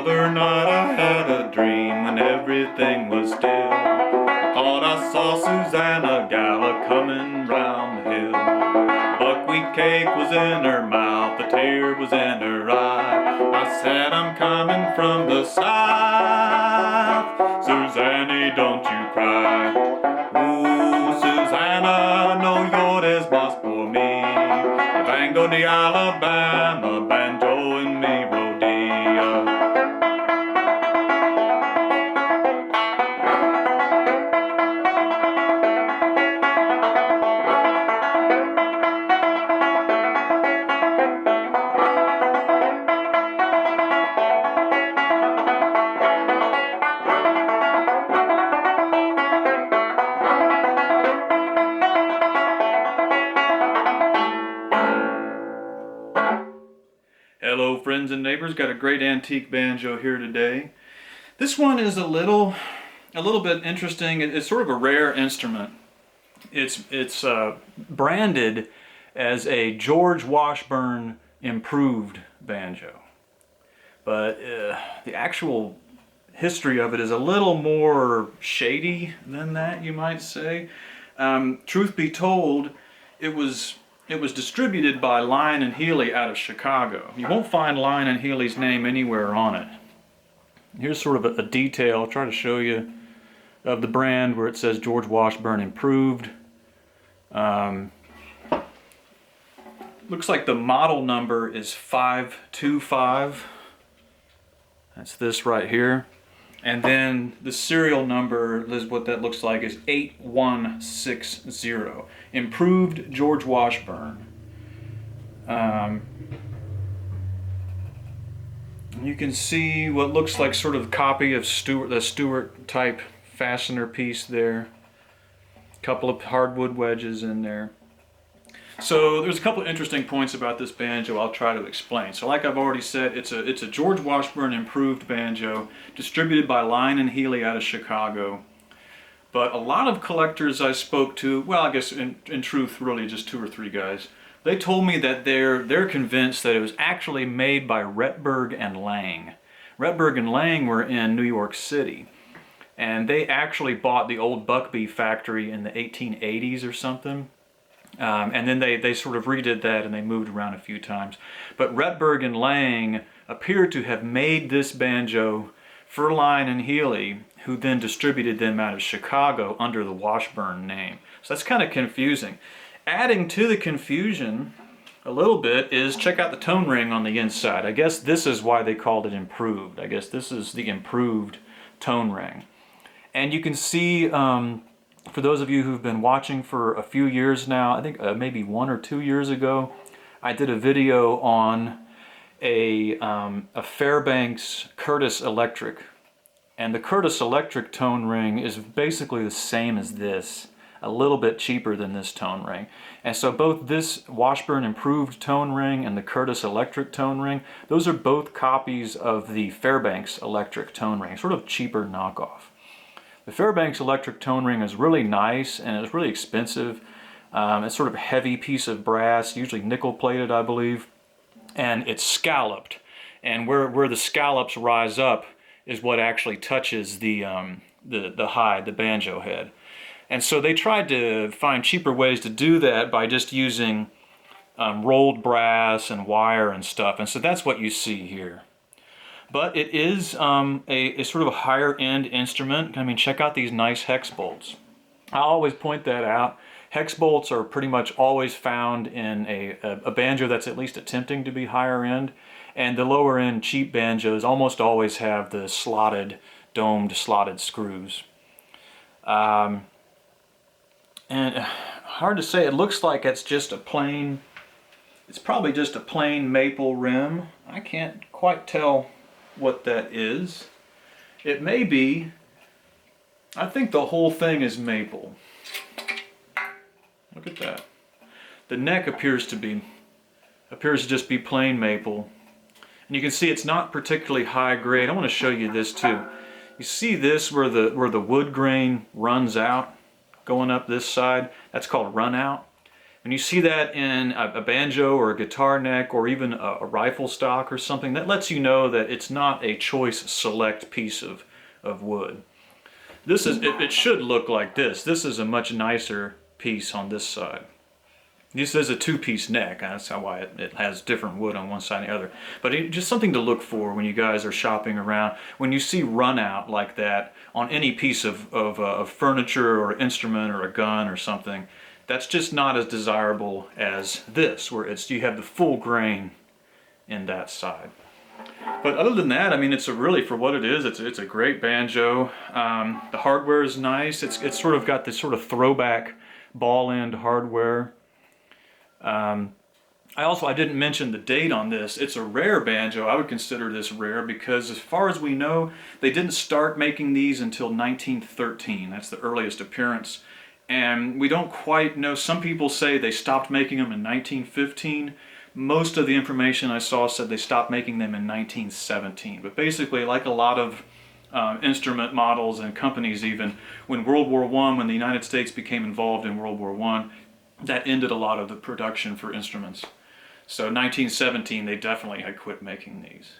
other night I had a dream when everything was still. I thought I saw Susanna Gala coming round the hill. Buckwheat cake was in her mouth, a tear was in her eye. I said, I'm coming from the south, Susanny, don't you cry. Ooh, Susanna, no llores más por mí. Yo vengo de Alabama, banjo en mi rodilla. Hello friends and neighbors, got a great antique banjo here today. This one is a little bit interesting. It's sort of a rare instrument. It's branded as a George Washburn improved banjo. But the actual history of it is a little more shady than that, you might say. Truth be told, it was distributed by Lyon Healy out of Chicago. You won't find Lyon Healy's name anywhere on it. Here's sort of a detail I'll try to show you of the brand where it says George Washburn Improved. Looks like the model number is 525. That's this right here. And then the serial number is what that looks like is 8160. Improved George Washburn. You can see what looks like sort of a copy of Stewart, the Stewart type fastener piece there. A couple of hardwood wedges in there. So there's a couple of interesting points about this banjo I'll try to explain. So like I've already said, it's a George Washburn improved banjo distributed by Lyon Healy out of Chicago. But a lot of collectors I spoke to, well, I guess in truth really just 2 or 3 guys, they told me that they're convinced that it was actually made by Rettberg Lange. Rettberg Lange were in New York City, and they actually bought the old Buckbee factory in the 1880s or something. And then they sort of redid that and they moved around a few times. But Rettberg Lange appeared to have made this banjo for Lyon Healy, who then distributed them out of Chicago under the Washburn name. So that's kind of confusing. Adding to the confusion a little bit is check out the tone ring on the inside. I guess this is why they called it improved. I guess this is the improved tone ring. And you can see, for those of you who've been watching for a few years now, I think maybe 1 or 2 years ago, I did a video on a Fairbanks Curtis Electric. And the Curtis Electric tone ring is basically the same as this, a little bit cheaper than this tone ring. And so both this Washburn improved tone ring and the Curtis Electric tone ring, those are both copies of the Fairbanks Electric tone ring, sort of cheaper knockoff. The Fairbanks Electric tone ring is really nice and it's really expensive. It's sort of a heavy piece of brass, usually nickel plated, I believe, and it's scalloped. And where the scallops rise up is what actually touches the hide, the banjo head. And so they tried to find cheaper ways to do that by just using rolled brass and wire and stuff. And so that's what you see here. But it is a sort of a higher end instrument. I mean, check out these nice hex bolts. I always point that out. Hex bolts are pretty much always found in a banjo that's at least attempting to be higher end. And the lower end cheap banjos almost always have the slotted, domed slotted screws. And hard to say, it looks like it's just a plain, it's probably just a plain maple rim. I can't quite tell what that is. It may be, I think the whole thing is maple. Look at that. The neck appears to just be plain maple. And you can see it's not particularly high grade. I want to show you this too. You see this where the wood grain runs out, going up this side? That's called run out. When you see that in a banjo or a guitar neck or even a rifle stock or something, that lets you know that it's not a choice select piece of wood. This is, it should look like this. This is a much nicer piece on this side. This is a two-piece neck. That's why it has different wood on one side and the other. But just something to look for when you guys are shopping around. When you see run out like that on any piece of furniture or instrument or a gun or something, that's just not as desirable as this, where you have the full grain in that side. But other than that, I mean, it's really, for what it is, it's a great banjo. The hardware is nice. It's sort of got this sort of throwback ball end hardware. I didn't mention the date on this. It's a rare banjo. I would consider this rare because, as far as we know, they didn't start making these until 1913. That's the earliest appearance. And we don't quite know. Some people say they stopped making them in 1915. Most of the information I saw said they stopped making them in 1917. But basically, like a lot of instrument models and companies, even when World War I, when the United States became involved in World War I, that ended a lot of the production for instruments. So 1917, they definitely had quit making these.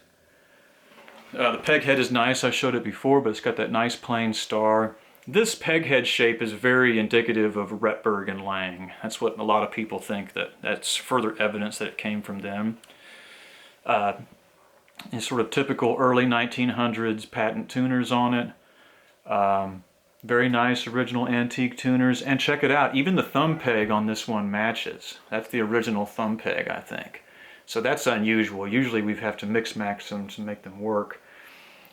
The peg head is nice. I showed it before, but it's got that nice plain star. This peg head shape is very indicative of Rettberg and Lange. That's what a lot of people think, that's further evidence that it came from them. It's sort of typical early 1900s patent tuners on it. Very nice original antique tuners, and check it out, even the thumb peg on this one matches. That's the original thumb peg, I think. So that's unusual. Usually we have to mix-match them to make them work.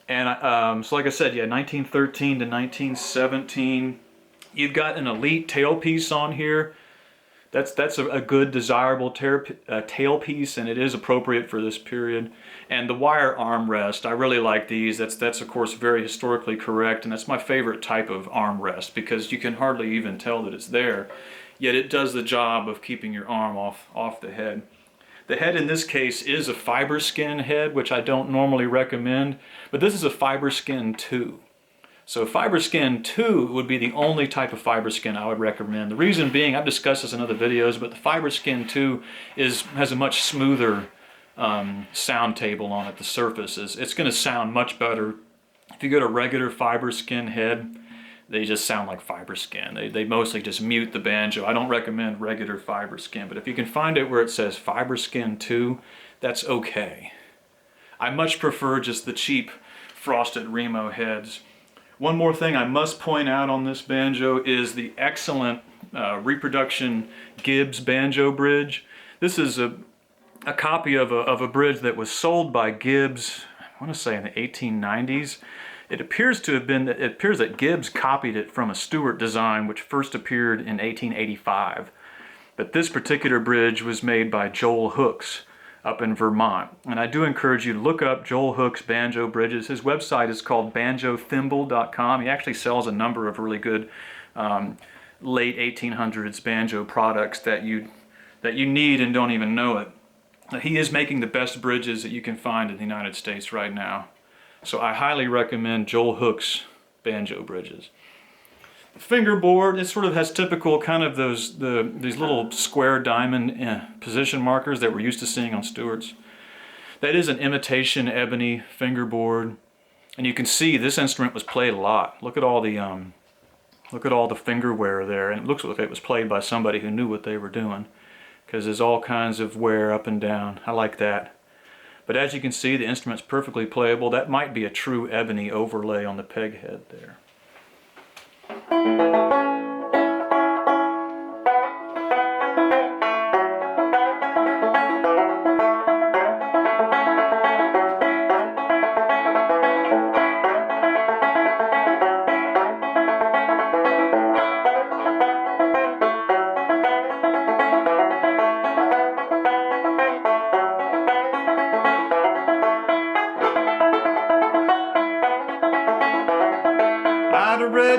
And so like I said, yeah, 1913 to 1917. You've got an elite tailpiece on here. That's a good, desirable tailpiece, and it is appropriate for this period. And the wire armrest, I really like these. That's of course very historically correct, and that's my favorite type of armrest because you can hardly even tell that it's there, yet it does the job of keeping your arm off the head. The head in this case is a Fiberskyn head, which I don't normally recommend, but this is a Fiberskyn 2. So Fiberskyn 2 would be the only type of Fiberskyn I would recommend. The reason being, I've discussed this in other videos, but the Fiberskyn 2 has a much smoother sound table on it. The surface it's going to sound much better. If you go to regular Fiberskyn head, they just sound like Fiberskyn. They mostly just mute the banjo. I don't recommend regular Fiberskyn, but if you can find it where it says Fiberskyn 2, that's okay. I much prefer just the cheap frosted Remo heads. One more thing I must point out on this banjo is the excellent Reproduction Gibbs banjo bridge. This is a copy of a bridge that was sold by Gibbs, I want to say in the 1890s. It appears that Gibbs copied it from a Stewart design which first appeared in 1885. But this particular bridge was made by Joel Hooks up in Vermont. And I do encourage you to look up Joel Hooks banjo bridges. His website is called banjothimble.com. He actually sells a number of really good late 1800s banjo products that you need and don't even know it. He is making the best bridges that you can find in the United States right now. So I highly recommend Joel Hooks banjo bridges. The fingerboard, it sort of has typical kind of these little square diamond position markers that we're used to seeing on Stewart's. That is an imitation ebony fingerboard, and you can see this instrument was played a lot. Look at all the finger wear there, and it looks like it was played by somebody who knew what they were doing, because there's all kinds of wear up and down. I like that. But as you can see, the instrument's perfectly playable. That might be a true ebony overlay on the peg head there.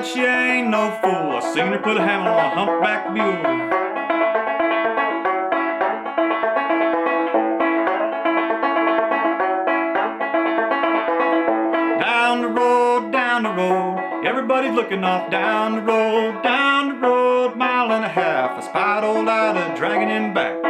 She ain't no fool. I seen her put a handle on a humpback mule. Down the road, down down the road. Everybody's looking off down the road, mile and a half. I spied old Ida dragging him back.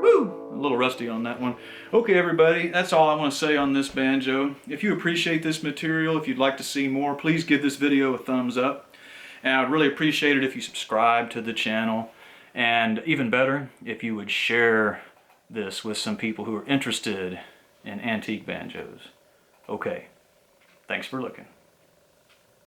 Woo! A little rusty on that one. Okay, everybody, that's all I want to say on this banjo. If you appreciate this material, if you'd like to see more, please give this video a thumbs up. And I'd really appreciate it if you subscribe to the channel. And even better, if you would share this with some people who are interested in antique banjos. Okay, thanks for looking.